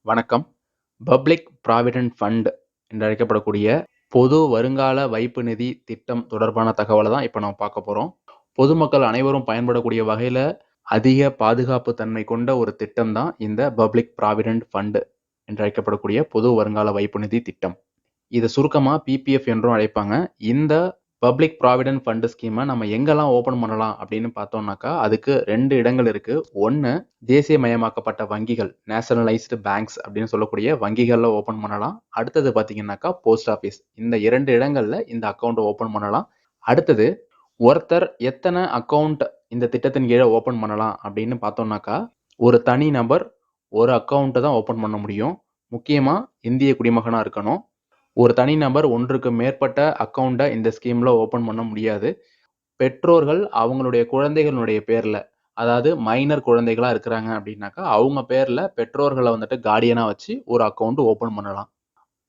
வணக்கம். Public provident fund என்று அழைக்கப்படக்கூடிய பொது வருங்கால வைப்பு நிதி திட்டம் தொடர்பான தகவலை தான் இப்போ நம்ம பார்க்க போறோம். பொதுமக்கள் அனைவரும் பயன்படக்கூடிய வகையில அதிக பாதுகாப்பு தன்மை கொண்ட ஒரு திட்டம் தான் இந்த பப்ளிக் ப்ராவிடென்ட் ஃபண்ட் என்று அழைக்கப்படக்கூடிய பொது வருங்கால வைப்பு நிதி திட்டம். இதை சுருக்கமா பிபிஎஃப் என்றும் அழைப்பாங்க. இந்த பப்ளிக் ப்ராவிடென்ட் ஃபண்ட் ஸ்கீமை நம்ம எங்கெல்லாம் ஓபன் பண்ணலாம் அப்படின்னு பார்த்தோம்னாக்கா அதுக்கு 2 இடங்கள் இருக்கு. ஒன்னு தேசியமயமாக்கப்பட்ட வங்கிகள், நேஷனலைஸ்டு பேங்க்ஸ் அப்படின்னு சொல்லக்கூடிய வங்கிகள்ல ஓபன் பண்ணலாம். அடுத்தது பாத்தீங்கன்னாக்கா போஸ்ட் ஆபீஸ். இந்த 2 இடங்கள்ல இந்த அக்கௌண்ட் ஓபன் பண்ணலாம். அடுத்தது ஒருத்தர் எத்தனை அக்கௌண்ட் இந்த திட்டத்தின் கீழே ஓபன் பண்ணலாம் அப்படின்னு பார்த்தோம்னாக்கா ஒரு தனி நபர் ஒரு அக்கௌண்ட் தான் ஓபன் பண்ண முடியும். முக்கியமா இந்திய குடிமகனா இருக்கணும். ஒரு தனிநபர் ஒன்றுக்கு மேற்பட்ட அக்கௌண்ட்டை இந்த ஸ்கீம்ல ஓபன் பண்ண முடியாது. பெற்றோர்கள் அவங்களுடைய குழந்தைகளுடைய பேர்ல, அதாவது மைனர் குழந்தைகளா இருக்கிறாங்க அப்படின்னாக்கா அவங்க பேர்ல பெற்றோர்களை வந்துட்டு கார்டியனா வச்சு ஒரு அக்கௌண்ட் ஓபன் பண்ணலாம்.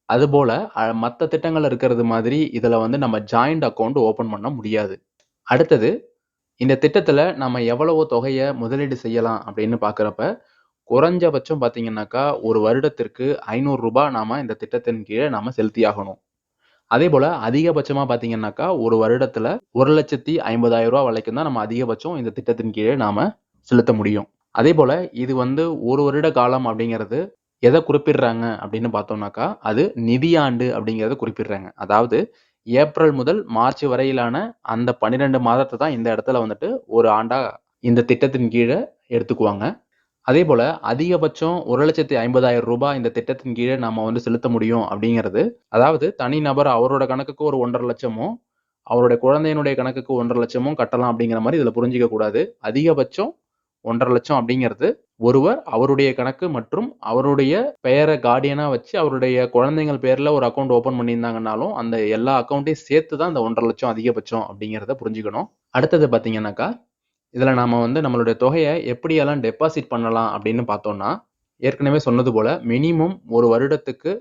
அதுபோல மற்ற திட்டங்கள் இருக்கிறது மாதிரி இதுல வந்து நம்ம ஜாயிண்ட் அக்கௌண்ட் ஓபன் பண்ண முடியாது. அடுத்தது இந்த திட்டத்துல நம்ம எவ்வளவு தொகையை முதலீடு செய்யலாம் அப்படின்னு பாக்குறப்ப குறைஞ்சபட்சம் பாத்தீங்கன்னாக்கா ஒரு வருடத்திற்கு 500 ரூபாய் நாம இந்த திட்டத்தின் கீழே நாம செலுத்தியாகணும். அதே போல அதிகபட்சமா பாத்தீங்கன்னாக்கா ஒரு வருடத்துல 1,50,000 ரூபாய் வரைக்கும் தான் நம்ம அதிகபட்சம் இந்த திட்டத்தின் கீழே நாம செலுத்த முடியும். அதே போல இது வந்து ஒரு வருட காலம் அப்படிங்கிறது எதை குறிப்பிடுறாங்க அப்படின்னு பார்த்தோம்னாக்கா அது நிதியாண்டு அப்படிங்கறத குறிப்பிடுறாங்க. அதாவது ஏப்ரல் முதல் மார்ச் வரையிலான அந்த 12 மாதத்தை தான் இந்த இடத்துல வந்துட்டு ஒரு ஆண்டா இந்த திட்டத்தின் கீழே எடுத்துக்குவாங்க. அதே போல அதிகபட்சம் 1,50,000 ரூபாய் இந்த திட்டத்தின் கீழே நாம வந்து செலுத்த முடியும் அப்படிங்கிறது, அதாவது தனிநபர் அவரோட கணக்குக்கு ஒரு 1,50,000 லட்சமும் அவருடைய குழந்தையினுடைய கணக்குக்கு 1,50,000 லட்சமும் கட்டலாம் அப்படிங்கிற மாதிரி இதுல புரிஞ்சுக்க கூடாது. அதிகபட்சம் 1,50,000 லட்சம் அப்படிங்கிறது ஒருவர் அவருடைய கணக்கு மற்றும் அவருடைய பெயரை கார்டியனா வச்சு அவருடைய குழந்தைகள் பேர்ல ஒரு அக்கௌண்ட் ஓபன் பண்ணியிருந்தாங்கன்னாலும் அந்த எல்லா அக்கௌண்ட்டையும் சேர்த்து தான் இந்த 1,50,000 லட்சம் அதிகபட்சம் அப்படிங்கிறத புரிஞ்சுக்கணும். அடுத்தது பாத்தீங்கன்னாக்கா இதுல நாம வந்து நம்மளுடைய தொகையை எப்படியெல்லாம் டெபாசிட் பண்ணலாம் அப்படின்னு பார்த்தோம்னா, ஏற்கனவே சொன்னது போல மினிமம் ஒரு வருடத்துக்கு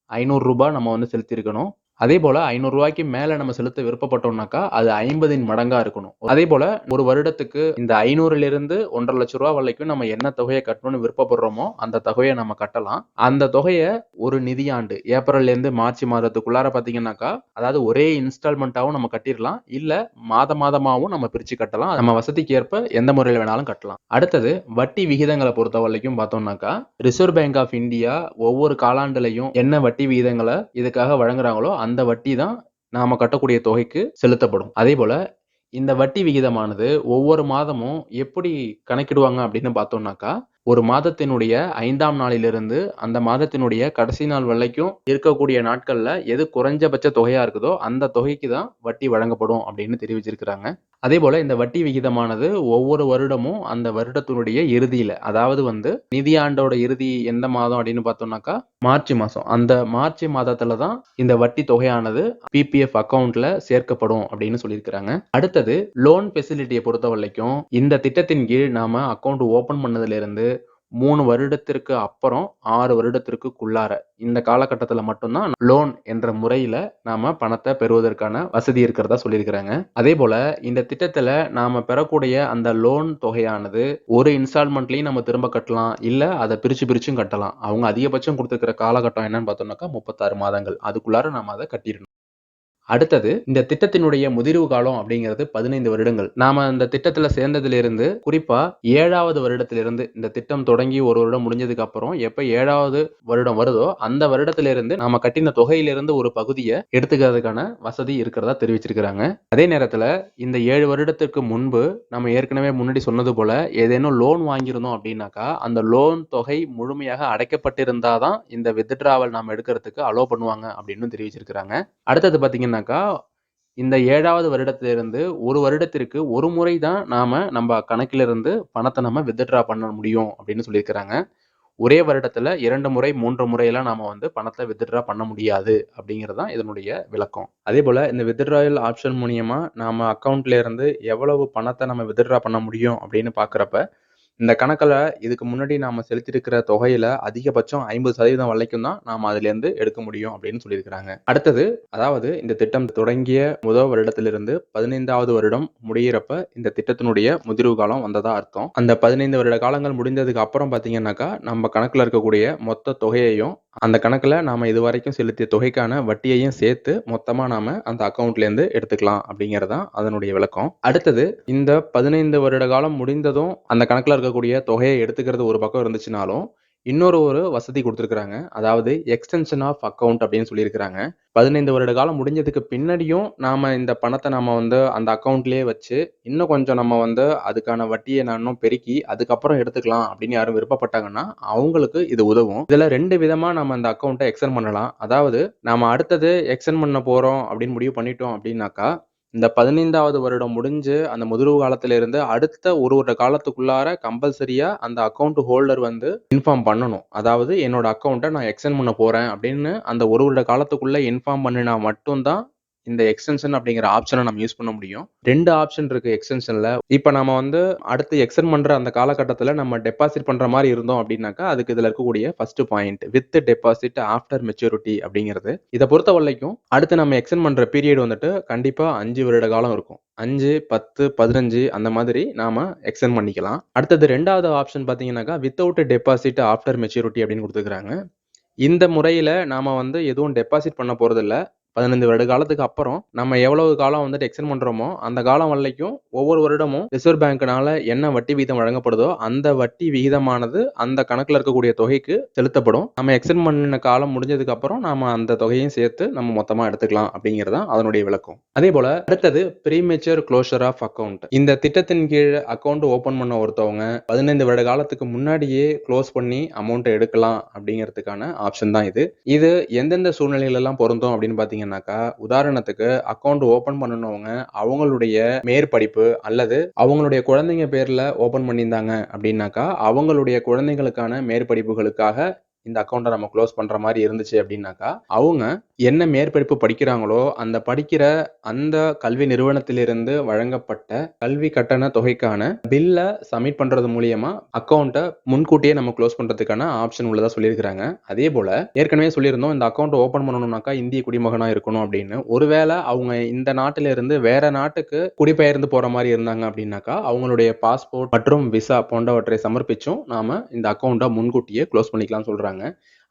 500 ரூபாய் நம்ம வந்து செலுத்தியிருக்கணும். அதே போல 500 ரூபாய்க்கு மேல நம்ம செலுத்த விருப்பப்பட்டோம்னாக்கா அது 50 மடங்கா இருக்கணும். அதே போல ஒரு வருடத்துக்கு இந்த 500ல இருந்து 1,50,000 லட்சம் ரூபாய் வரைக்கும் நம்ம என்ன தொகையை கட்டணும்னு விருப்பப்படுறோமோ அந்த தொகையை நம்ம கட்டலாம். அந்த தொகையை ஒரு நிதியாண்டு ஏப்ரல்ல இருந்து மார்ச் மாதத்துக்குள்ளார பாத்தீங்கன்னாக்கா அதாவது ஒரே இன்ஸ்டால்மெண்ட்டாவும் நம்ம கட்டிடலாம். இல்ல மாதமாவும் நம்ம பிரிச்சு கட்டலாம். நம்ம வசதிக்கு ஏற்ப எந்த முறையில வேணாலும் கட்டலாம். அடுத்தது வட்டி விகிதங்களை பொறுத்த வரைக்கும் பார்த்தோம்னாக்கா ரிசர்வ் பேங்க் ஆஃப் இந்தியா ஒவ்வொரு காலாண்டுலையும் என்ன வட்டி விகிதங்களை இதுக்காக வழங்குறாங்களோ அந்த வட்டி தான் நாம கட்டக்கூடிய தொகைக்கு செலுத்தப்படும். அதே போல இந்த வட்டி விகிதமானது ஒவ்வொரு மாதமும் எப்படி கணக்கிடுவாங்க அப்படின்னு பார்த்தோம்னாக்கா ஒரு மாதத்தினுடைய 5ஆம் நாளிலிருந்து அந்த மாதத்தினுடைய கடைசி நாள் வரைக்கும் இருக்கக்கூடிய நாட்கள்ல எது குறைஞ்சபட்ச தொகையா இருக்குதோ அந்த தொகைக்கு தான் வட்டி வழங்கப்படும் அப்படின்னு தெரிவிச்சிருக்கிறாங்க. அதே போல இந்த வட்டி விகிதமானது ஒவ்வொரு வருடமும் அந்த வருடத்தினுடைய இறுதியில, அதாவது வந்து நிதியாண்டோட இறுதி எந்த மாதம் அப்படின்னு பார்த்தோம்னாக்கா மார்ச் மாசம். அந்த மார்ச் மாதத்துல தான் இந்த வட்டி தொகையானது பிபிஎஃப் அக்கவுண்ட்ல சேர்க்கப்படும் அப்படின்னு சொல்லியிருக்கிறாங்க. அடுத்தது லோன் ஃபெசிலிட்டியை பொறுத்த வரைக்கும் இந்த திட்டத்தின் கீழ் நாம அக்கவுண்ட் ஓபன் பண்ணதுல இருந்து 3 வருடத்திற்கு அப்புறம் 6 வருடத்திற்குள்ளார இந்த காலகட்டத்துல மட்டும்தான் லோன் என்ற முறையில நாம பணத்தை பெறுவதற்கான வசதி இருக்கிறதா சொல்லியிருக்கிறாங்க. அதே போல இந்த திட்டத்துல நாம பெறக்கூடிய அந்த லோன் தொகையானது ஒரு இன்ஸ்டால்மெண்ட்லயும் நம்ம திரும்ப கட்டலாம். இல்ல அதை பிரிச்சும் கட்டலாம். அவங்க அதிகபட்சம் கொடுத்திருக்கிற காலகட்டம் என்னன்னு பார்த்தோம்னாக்கா 36 மாதங்கள். அதுக்குள்ளார நாம அதை கட்டிடணும். அடுத்தது இந்த திட்டத்தினுடைய முதிர்வு காலம் அப்படிங்கிறது 15 வருடங்கள். நாம இந்த திட்டத்துல சேர்ந்ததிலிருந்து குறிப்பா 7வது வருடத்திலிருந்து இந்த திட்டம் தொடங்கி ஒரு வருடம் முடிஞ்சதுக்கு அப்புறம் எப்ப 7வது வருடம் வருதோ அந்த வருடத்திலிருந்து நாம கட்டின தொகையிலிருந்து ஒரு பகுதியை எடுத்துக்கிறதுக்கான வசதி இருக்கிறதா தெரிவிச்சிருக்கிறாங்க. அதே நேரத்துல இந்த 7 வருடத்திற்கு முன்பு நம்ம ஏற்கனவே முன்னாடி சொன்னது போல ஏதேனும் லோன் வாங்கியிருந்தோம் அப்படின்னாக்கா அந்த லோன் தொகை முழுமையாக அடைக்கப்பட்டிருந்தாதான் இந்த வித்ட்ராவல் நாம எடுக்கிறதுக்கு அலோ பண்ணுவாங்க அப்படின்னு தெரிவிச்சிருக்கிறாங்க. அடுத்தது பாத்தீங்கன்னா இந்த 7வது வருடத்திலிருந்து ஒரு வருடத்திற்கு ஒரு முறை தான் நாம நம்ம கணக்கிலிருந்து பணத்தை நம்ம வித்ட்ரா பண்ண முடியும் அப்படின்னு சொல்லியிருக்கிறாங்க. ஒரே வருடத்துல 2 முறை 3 முறையெல்லாம் நாம வந்து பணத்தை வித்ட்ரா பண்ண முடியாது அப்படிங்கிறது தான் இதனுடைய விளக்கம். அதே போல இந்த வித்ட்ராயல் ஆப்ஷன் மூலியமா நாம அக்கவுண்ட்ல இருந்து எவ்வளவு பணத்தை நம்ம வித்ட்ரா பண்ண முடியும் அப்படின்னு பாக்குறப்ப இந்த கணக்குல இதுக்கு முன்னாடி நாம செலுத்தியிருக்கிற தொகையில அதிகபட்சம் 50% வரைக்கும் தான் நாம அதுல இருந்து எடுக்க முடியும் அப்படின்னு சொல்லியிருக்கிறாங்க. அடுத்தது, அதாவது இந்த திட்டம் தொடங்கிய முதல் வருடத்திலிருந்து 15வது வருடம் முடியிறப்ப இந்த திட்டத்தினுடைய முதிர்வு காலம் வந்ததா அர்த்தம். அந்த 15 வருட காலங்கள் முடிந்ததுக்கு அப்புறம் பாத்தீங்கன்னாக்கா நம்ம கணக்குல இருக்கக்கூடிய மொத்த தொகையையும் அந்த கணக்குல நாம இதுவரைக்கும் செலுத்திய தொகைக்கான வட்டியையும் சேர்த்து மொத்தமா நாம அந்த அக்கவுண்ட்ல இருந்து எடுத்துக்கலாம் அப்படிங்கறதுதான் அதனுடைய விளக்கம். அடுத்தது, இந்த 15 வருட காலம் முடிந்ததும் அந்த கணக்குல இருக்கக்கூடிய தொகையை எடுத்துக்கிறது ஒரு பக்கம் இருந்துச்சுனாலும் இன்னொரு வசதி கொடுத்திருக்கிறாங்க. அதாவது எக்ஸ்டென்ஷன் ஆஃப் அக்கவுண்ட் அப்படின்னு சொல்லியிருக்கிறாங்க. 15 வருட காலம் முடிஞ்சதுக்கு பின்னாடியும் நாம இந்த பணத்தை நாம அந்த அக்கவுண்ட்லயே வச்சு இன்னும் கொஞ்சம் நம்ம அதுக்கான வட்டியை இன்னும் பெருக்கி அதுக்கப்புறம் எடுத்துக்கலாம் அப்படின்னு யாரும் விருப்பப்பட்டாங்கன்னா அவங்களுக்கு இது உதவும். இதுல 2 விதமா நம்ம அந்த அக்கவுண்ட்டை எக்ஸ்டெண்ட் பண்ணலாம். அதாவது நாம அடுத்தது எக்ஸ்டெண்ட் பண்ண போறோம் அப்படின்னு முடிவு பண்ணிட்டோம் அப்படின்னாக்கா இந்த 15வது வருடம் முடிஞ்சு அந்த முதிர்வு காலத்துல இருந்து அடுத்த ஒரு வருட காலத்துக்குள்ளார கம்பல்சரியா அந்த அக்கவுண்ட் ஹோல்டர் இன்ஃபார்ம் பண்ணணும். அதாவது என்னோட அக்கவுண்ட்டை நான் எக்ஸ்டெண்ட் பண்ண போறேன் அப்படின்னு அந்த ஒரு வருட காலத்துக்குள்ள இன்ஃபார்ம் பண்ணினா மட்டும்தான் இந்த எக்ஸ்டென்ஷன் அப்படிங்கிற ஆப்ஷனை நம்ம யூஸ் பண்ண முடியும். 2 ஆப்ஷன் இருக்கு எக்ஸ்டென்ஷன்ல. இப்ப நம்ம அடுத்து எக்ஸ்டெண்ட் பண்ற அந்த காலகட்டத்துல நம்ம டெபாசிட் பண்ற மாதிரி இருந்தோம் அப்படின்னாக்கா அதுக்கு இதுல இருக்கக்கூடிய first point with deposit after maturity அப்படிங்கிறது. இதை பொறுத்த வரைக்கும் அடுத்து நம்ம எக்ஸ்டெண்ட் பண்ற பீரியட் கண்டிப்பா 5 வருட காலம் இருக்கும். 5, 10, 15 அந்த மாதிரி நாம எக்ஸ்டெண்ட் பண்ணிக்கலாம். அடுத்தது 2வது ஆப்ஷன் பாத்தீங்கன்னாக்கா வித்தவுட் டெபாசிட் ஆஃப்டர் மெச்சூரிட்டி அப்படின்னு கொடுத்துருக்காங்க. இந்த முறையில நாம எதுவும் டெபாசிட் பண்ண போறது இல்ல. 15 வருட காலத்துக்கு அப்புறம் நம்ம எவ்வளவு காலம் எக்ஸ்டெண்ட் பண்றோமோ அந்த காலம் வரைக்கும் ஒவ்வொரு வருடமும் ரிசர்வ் பேங்க்னால என்ன வட்டி விகிதம் வழங்கப்படுதோ அந்த வட்டி விகிதமானது அந்த கணக்குல இருக்கக்கூடிய தொகைக்கு செலுத்தப்படும். நம்ம எக்ஸ்டெண்ட் பண்ண காலம் முடிஞ்சதுக்கு அப்புறம் நாம அந்த தொகையும் சேர்த்து நம்ம மொத்தமா எடுத்துக்கலாம் அப்படிங்கறதா அதனுடைய விளக்கம். அதே போல அடுத்தது ப்ரீமெச்சூர் க்ளோஷர் ஆஃப் அக்கவுண்ட். இந்த திட்டத்தின் கீழ் அக்கவுண்ட் ஓபன் பண்ண ஒருத்தவங்க 15 வருட காலத்துக்கு முன்னாடியே க்ளோஸ் பண்ணி அமௌண்ட் எடுக்கலாம் அப்படிங்கிறதுக்கான ஆப்ஷன் தான் இது. இது எந்தெந்த சூழ்நிலைகள் எல்லாம் பொருந்தும் அப்படின்னு பாத்தீங்கன்னா உதாரணத்துக்கு அக்கவுண்ட் ஓபன் பண்ணனவங்க அவங்களுடைய மேற்படிப்பு அல்லது அவங்களுடைய குழந்தைங்க பேர்ல ஓபன் பண்ணியிருந்தாங்க அப்படின்னாக்கா அவங்களுடைய குழந்தைகளுக்கான மேற்படிப்புகளுக்காக இந்த அக்கௌண்ட்டை நம்ம க்ளோஸ் பண்ற மாதிரி இருந்துச்சு அப்படின்னாக்கா அவங்க என்ன மேற்படிப்பு படிக்கிறாங்களோ அந்த படிக்கிற அந்த கல்வி நிறுவனத்திலிருந்து வழங்கப்பட்ட கல்வி கட்டண தொகைக்கான பில்ல சப்மிட் பண்றது மூலியமா அக்கௌண்ட்டை முன்கூட்டியே நம்ம க்ளோஸ் பண்றதுக்கான ஆப்ஷன் உள்ளதா சொல்லியிருக்கிறாங்க. அதே போல ஏற்கனவே சொல்லியிருந்தோம் இந்த அக்கௌண்ட் ஓபன் பண்ணணும்னாக்கா இந்திய குடிமகனா இருக்கணும் அப்படின்னு. ஒருவேளை அவங்க இந்த நாட்டில இருந்து வேற நாட்டுக்கு குடிபெயர்ந்து போற மாதிரி இருந்தாங்க அப்படின்னாக்கா அவங்களுடைய பாஸ்போர்ட் மற்றும் விசா போன்றவற்றை சமர்ப்பிச்சும் நாம இந்த அக்கௌண்ட்டை முன்கூட்டியே க்ளோஸ் பண்ணிக்கலாம் சொல்றாங்க.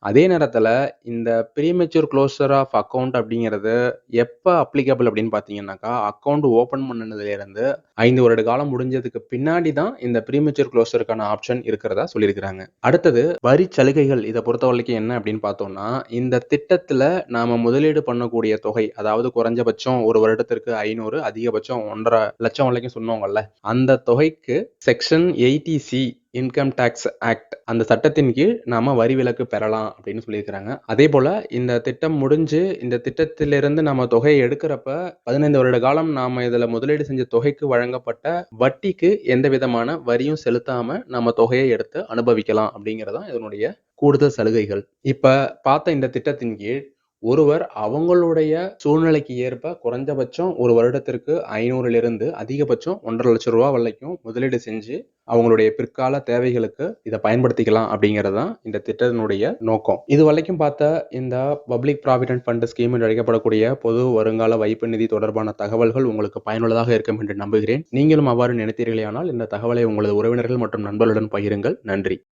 அதே நேரத்துல இந்த ப்ரீமெச்சூர் க்ளோசர் ஆஃப் அக்கவுண்ட் அப்படிங்கிறது எப்ப அப்ளிகபிள் அப்படின்னு பாத்தீங்கன்னாக்கா அக்கவுண்ட் ஓபன் பண்ணதுல இருந்து 5 வருட காலம் முடிஞ்சதுக்கு பின்னாடி தான் இந்த ப்ரீமெச்சூர் க்ளோசருக்கான ஆப்ஷன் இருக்கிறதா சொல்லியிருக்கிறாங்க. அடுத்தது வரி சலுகைகள். இதை பொறுத்த வரைக்கும் என்ன அப்படின்னு பார்த்தோம்னா இந்த திட்டத்துல நாம முதலீடு பண்ணக்கூடிய தொகை, அதாவது குறைஞ்சபட்சம் ஒரு வருடத்திற்கு 500, அதிகபட்சம் 1.5 லட்சம் வரைக்கும் சொன்னோங்கல்ல, அந்த தொகைக்கு section 80C income tax act அந்த சட்டத்தின் கீழ் நாம வரி விலக்கு பெறலாம் அப்படின்னு சொல்லியிருக்கிறாங்க. அதே போல இந்த திட்டம் முடிஞ்சு இந்த திட்டத்திலிருந்து நம்ம தொகையை எடுக்கிறப்ப 15 வருட காலம் நாம இதுல முதலீடு செஞ்ச தொகைக்கு வழங்கப்பட்ட வட்டிக்கு எந்த விதமான வரியும் செலுத்தாம நம்ம தொகையை எடுத்து அனுபவிக்கலாம் அப்படிங்கறதான் இதனுடைய கூடுதல் சலுகைகள். இப்ப பார்த்த இந்த திட்டத்தின் கீழ் ஒருவர் அவங்களுடைய சூழ்நிலைக்கு ஏற்ப குறைஞ்சபட்சம் ஒரு வருடத்திற்கு 500 அதிகபட்சம் 1.5 லட்சம் ரூபாய் வரைக்கும் முதலீடு செஞ்சு அவங்களுடைய பிற்கால தேவைகளுக்கு இதை பயன்படுத்திக்கலாம் அப்படிங்கறதுதான் இந்த திட்டத்தினுடைய நோக்கம். இது வரைக்கும் பார்த்த இந்த பப்ளிக் ப்ராவிடென்ட் ஃபண்ட் ஸ்கீம் என்று அழைக்கப்படக்கூடிய பொது வருங்கால வைப்பு நிதி தொடர்பான தகவல்கள் உங்களுக்கு பயனுள்ளதாக இருக்கும் என்று நம்புகிறேன். நீங்களும் அவ்வாறு நினைத்தீர்களேயானால் இந்த தகவலை உங்களது உறவினர்கள் மற்றும் நண்பர்களுடன் பகிருங்கள். நன்றி.